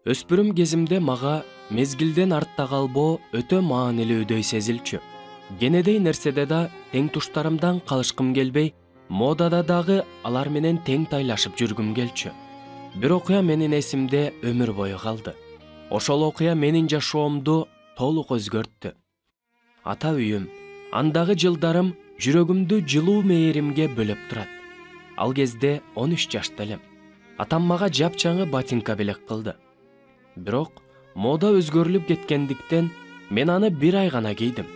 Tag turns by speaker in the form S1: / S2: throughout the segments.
S1: Өспүрүм кезимде мага мезгилден артта калбоо өтө маанилүүдөй сезилчү. Кенедей нерседе да тең туштарымдан калышкым келбей, модада дагы алар менен тең тайлашып жүргүм келчү. Бир окуя менин эсимде өмүр бою калды. Ошол окуя менин жашоомду толук өзгөрттү. Ата үйүм, андагы жылдарым жүрөгүмдү жылуу мээримге бөлөп турат. Ал кезде 13 жашта элем. Атам мага жапчаңы ботинка белек кылды. Бирок мода өзгөрүлүп кеткендиктен мен аны бир ай гана кийдим.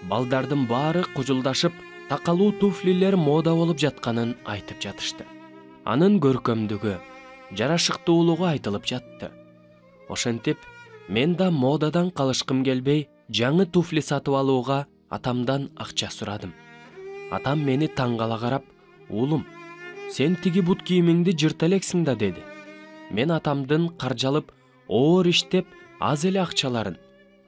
S1: Балдардын баары кужулдашып, такалуу туфлилер мода болуп жатканын айтып жатышты. Анын көркөмдүгү, жарашыктуулугу айтылып жатты. Ошентип, мен да модадан калышкым келбей, жаңы туфли сатып алууга атамдан акча сурадым. Атам мени таң кала карап, "Уулум, сен тиги бут кийимиңди жырта элексиң да" деди. Мен атамдын каржалып, оор иштеп, аз эле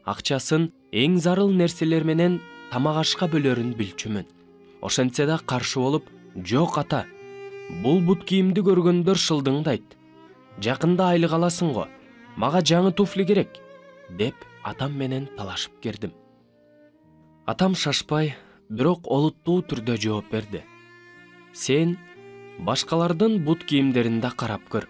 S1: акчасын эң зарыл нерселер менен тамак ашка бөлөрүн билчүмүн. Ошентсе да каршы болуп, "Жок ата, бул бут кийимди көргөндөр шылдыңдайт. Жакында айлык аласың го, мага жаңы туфли керек" деп атам менен талашып кирдим. Атам шашпай, бирок олуттуу түрдө жооп берди. "Сен башкалардын бут кийимдерин да карап көр.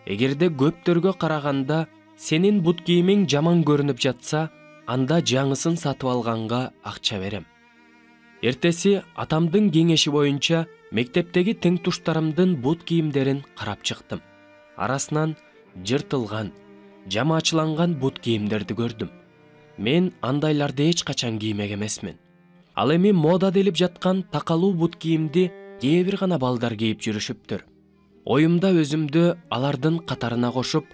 S1: Эгерде көптөргө караганда сенин бут кийимиң жаман көрүнүп жатса, анда жаңысын сатып алганга акча берем." Эртеси атамдын кеңеши боюнча мектептеги тең туштарымдын бут кийимдерин карап чыктым. Арасынан жыртылган, жамаачыланган бут кийимдерди көрдүм. Мен андайларды эч качан киймек эмесмин. Ал эми мода делип жаткан такалуу бут кийимди кээ бир гана балдар кийип жүрүшүптүр. Оюмда өзүмдү алардын катарына кошуп,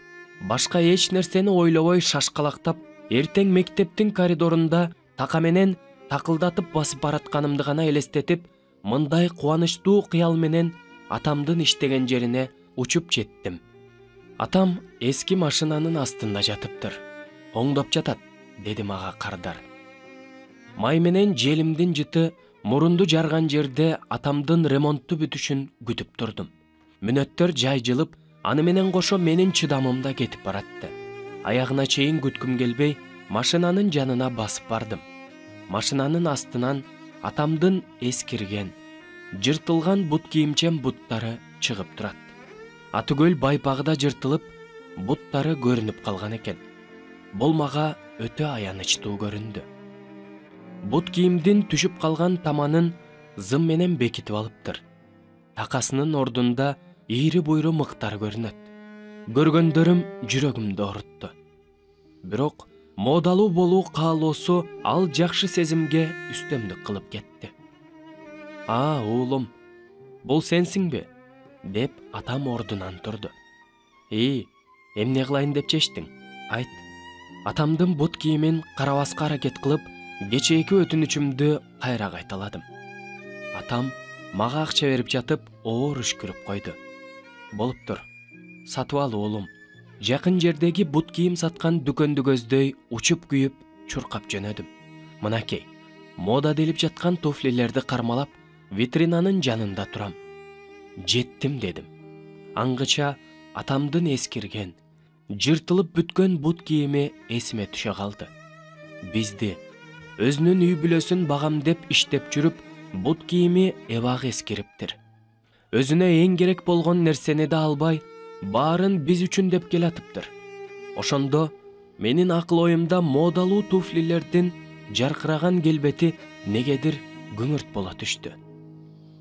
S1: башка эч нерсени ойлобой шашкалактап, эртең мектептин коридорунда така менен такылдатып басып баратканымды гана элестетип, мындай кубанычтуу кыял менен атамдын иштеген жерине учуп жеттим. Атам эски машинанын астында жатыптыр. "Оңдоп жатат", деди мага кардар. Май менен желимдин жыты мурунду жарган жерде атамдын ремонтту бүтүшүн күтүп турдум. Мүнөттөр жайжылып, аны менен кошо менин чыдамым да кетип баратты. Аягына чейин күткүм келбей, машинанын жанына басып бардым. Машинанын астынан атамдын эскирген, жыртылган бут кийимчен буттары чыгып турат. Атыгөл байпагы да жыртылып, буттары көрүнүп калган экен. Бул мага өтө аянычтуу көрүндү. Бут кийимдин түшүп калган таманын зым менен бекитип алыптыр. Такасынын ордунда ийри буйру мыктар көрүнөт. Көргөндөрүм жүрөгүмдү оорутtu. Бирок модалуу болуу каалоосу ал жакшы сезимге үстөмдүк кылып кетти. Уулум, бул сенсиңби?" деп атам ордунан турду. Эмне кылайын деп чечтиң? Айт." Атамдын бут кийимин карабаска аракет кылып, кечээки өтүнүчүмдү кайра кайталадым. Атам мага акча берип жатып, оор үшкүрүп койду. "Болуптур, сатып ал уулум." Жакын жердеги бут кийим саткан дүкөндү көздөй учуп күйүп чуркап жөнөдүм. Мынакей, мода делип жаткан туфлилерди кармалап, витринанын жанында турам. "Жеттим" дедим. Аңгыча атамдын эскирген, жыртылып бүткөн бут кийими эсиме түшө калды. Бизди, өзүнүн үй бүлөсүн багам деп иштеп жүрүп, бут кийими эбак эскириптир. Өзүнө эң керек болгон нерсени да албай, баарын биз үчүн деп келатыптыр. Ошондо менин акыл оюмда модалуу туфлилердин жаркыраган келбети негедир күңүрт боло түштү.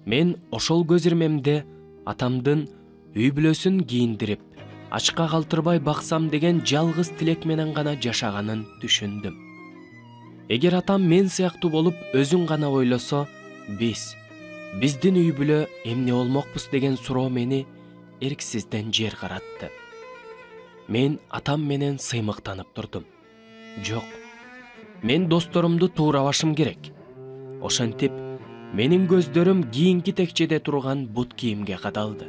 S1: Мен ошол көз ирмемде атамдын үй бүлөсүн кийиндирип, ачка калтырбай баксам деген жалгыз тилек менен гана жашаганын түшүндүм. Эгер атам мен сыяктуу болуп өзүн гана ойлосо, биздин үй бүлө эмне болмокпуз деген суроо мени эрксизден жер каратты. Мен атам менен сыймыктанып турдум. "Жок, мен досторумду туурабашым керек." Ошентип, менин көздөрүм кийинки текчеде турган бут кийимге кадалды.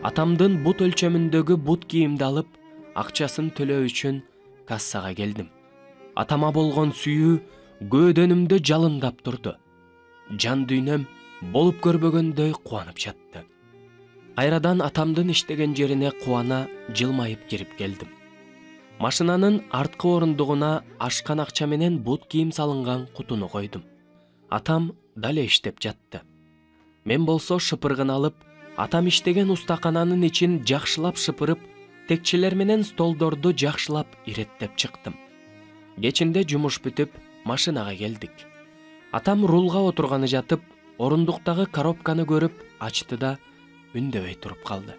S1: Атамдын бут өлчөмүндөгү бут кийимди алып, акчасын төлөө үчүн кассага келдим. Атама болгон сүйүү көөдөнүмдө жалындап турду. Жан дүйнөм болуп көрбөгөндөй кубанып жатты. Кайрадан атамдын иштеген жерине кубана жылмайып кирип келдим. Машинанын арткы орундугуна ашкан акча менен бут кийим салынган кутуну койдум. Атам дале иштеп жатты. Мен болсо шыпыргын алып, атам иштеген устакананын ичин жакшылап шыпырып, текчелер менен столдорду жакшылап иреттеп чыктым. Кечинде жумуш бүтүп, машинага келдик. Атам рулга отурганы жатып, орундуктагы коробканы көрүп, ачты да үндөбөй туруп калды.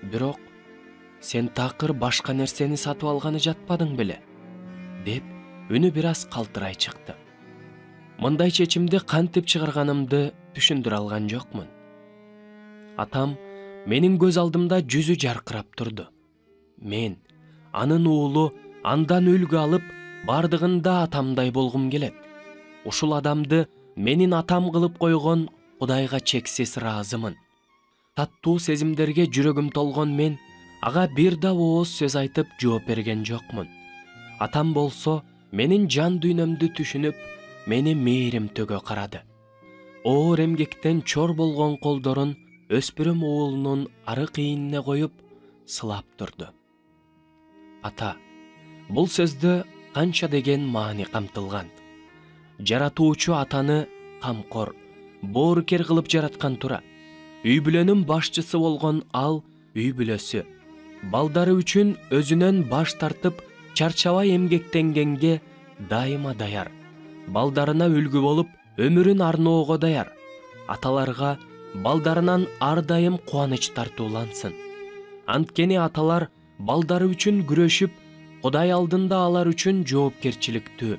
S1: Бирок, сен такыр башка нерсени сатып алганы жатпадың беле? Деп, үнү бир аз калтырай чыкты. Мындай чечимди кантип чыгарганымды түшүндүрө алган жокмун. Атам менин көз алдымда жүзү жаркырап турду. Мен, анын уулу, андан үлгү алып, бардыгында атамдай болгум келет. Ушул адамды менин атам кылып койгон Кудайга чексиз ыраазымын. Таттуу сезимдерге жүрөгүм толгон мен, ага бир да ооз сөз айтып жооп берген жокмун. Атам болсо менин жан дүйнөмдү түшүнүп, мени мээрим төгө карады. Оор эмгектен чор болгон колдорун өспүрүм уулунун арык ийинине коюп, сылап турду. Ата, бул сөздө канча деген маани камтылган. Жаратуучу атаны камкор, боорукер кылып жараткан тура. Үй бүлөнүн башчысы болгон ал үй бүлөсү балдары үчүн өзүнөн баш тартып, чарчабай эмгектенгенге дайыма даяр. Балдарына үлгү болуп, өмүрүн арноого даяр. Аталарга балдарынан ар дайым кубаныч тартуулансын. Анткени аталар балдары үчүн күрөшүп, Кудай алдында алар үчүн жоопкерчиликтүү.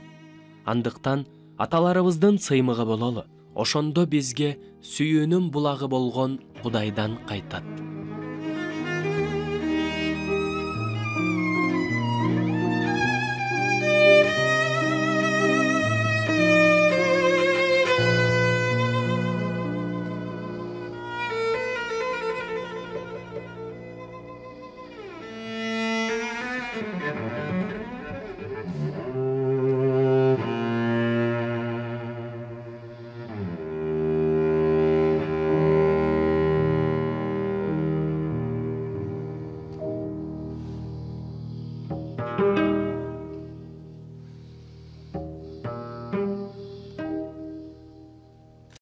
S1: Андыктан аталарыбыздын сыймыгы бололу. Ошондо бизге сүйүүнүн булагы болгон Кудайдан кайтат.